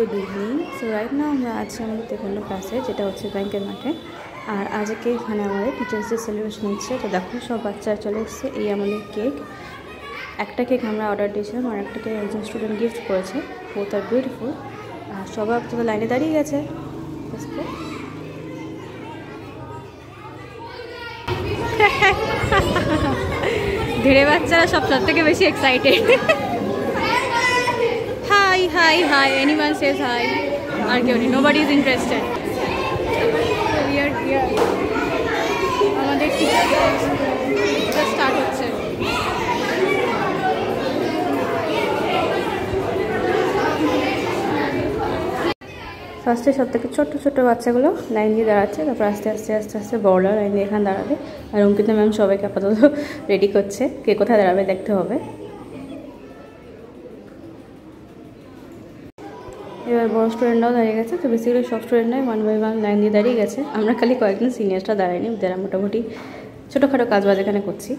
Good evening. So right now আমরা আছি আমাদের তেকোন্ডো ক্লাসে, যেটা হচ্ছে ব্যাংকের মাঠে। আর আজকে এখানে আমাদের টিচার্স ডে সেলিব্রেশন হচ্ছে। তো দেখো সব বাচ্চারা চলে এসছে। এই আমাদের কেক, একটা কেক আমরা অর্ডার দিয়েছিলাম আর একটা কেক একজন স্টুডেন্ট গিফট করেছে। বোথ আর বিউটিফুল। আর সবাই তো লাইনে দাঁড়িয়ে গেছে। ধীরে বাচ্চারা সব থেকে বেশি excited. Hi hi hi, anyone says hi? আর কেউ নেই, নোবডি ইজ ইন্টারেস্টেড। আমাদের স্টার্ট হচ্ছে। ফার্স্টে সব থেকে ছোট্ট ছোট্ট বাচ্চাগুলো লাইন দিয়ে দাঁড়াচ্ছে, তারপর আস্তে আস্তে আস্তে আস্তে বড়রা লাইন দিয়ে এখানে দাঁড়াবে। আর অঙ্কিতা ম্যাম সবাইকে আপাতত রেডি করছে, কে কোথায় দাঁড়াবে দেখতে হবে। এবার বড় স্টুডেন্টরাও দাঁড়িয়ে গেছে। তো বেসিক্যালি সব স্টুডেন্টরাই ওয়ান বাই ওয়ান লাইন দিয়ে দাঁড়িয়ে গেছে। আমরা খালি কয়েকজন সিনিয়রসরা দাঁড়ায়নি, যারা মোটামুটি ছোটোখাটো কাজবাজ এখানে করছি।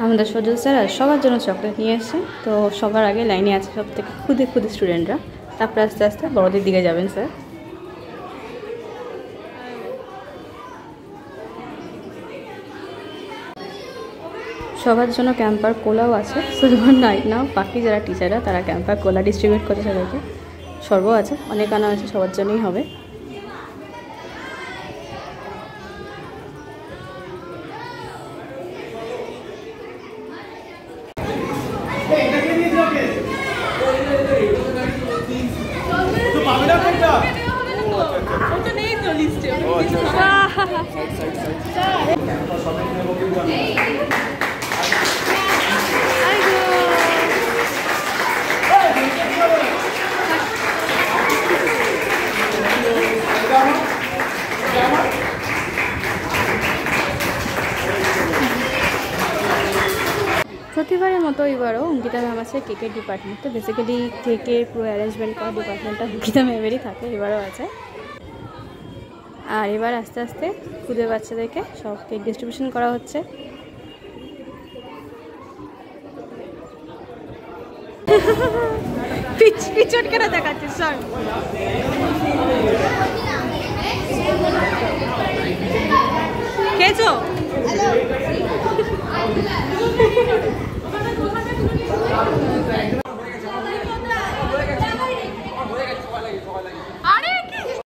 আমাদের সজল স্যার সবার জন্য চকলেট নিয়ে এসেছেন। তো সবার আগে লাইনে আছে সব থেকে খুদে খুদে স্টুডেন্টরা, তারপরে আস্তে আস্তে বড়দের দিকে যাবেন স্যার। সবার জন্য ক্যাম্পার কোলাও আছে। সো যখন নাইট নাও বাকি যারা টিচাররা তারা ক্যাম্পার কোলা ডিস্ট্রিবিউট করছে সবাইকে। সর্ব আছে, অনেক আনা আছে, সবার জন্যই হবে। প্রতিবারের মতো এবারও অঙ্কিতা ম্যাম আছে কেকের ডিপার্টমেন্ট। তো বেসিক্যালি কেকের পুরো অ্যারেঞ্জমেন্ট করা ডিপার্টমেন্টটা অঙ্কিতা ম্যামেরই থাকে, এবারও আছে। আর এবার আস্তে আস্তে খুদে বাচ্চাদেরকে সব কেক ডিস্ট্রিবিউশন করা হচ্ছে। পিছন কেন দেখাচ্ছিস স্যার?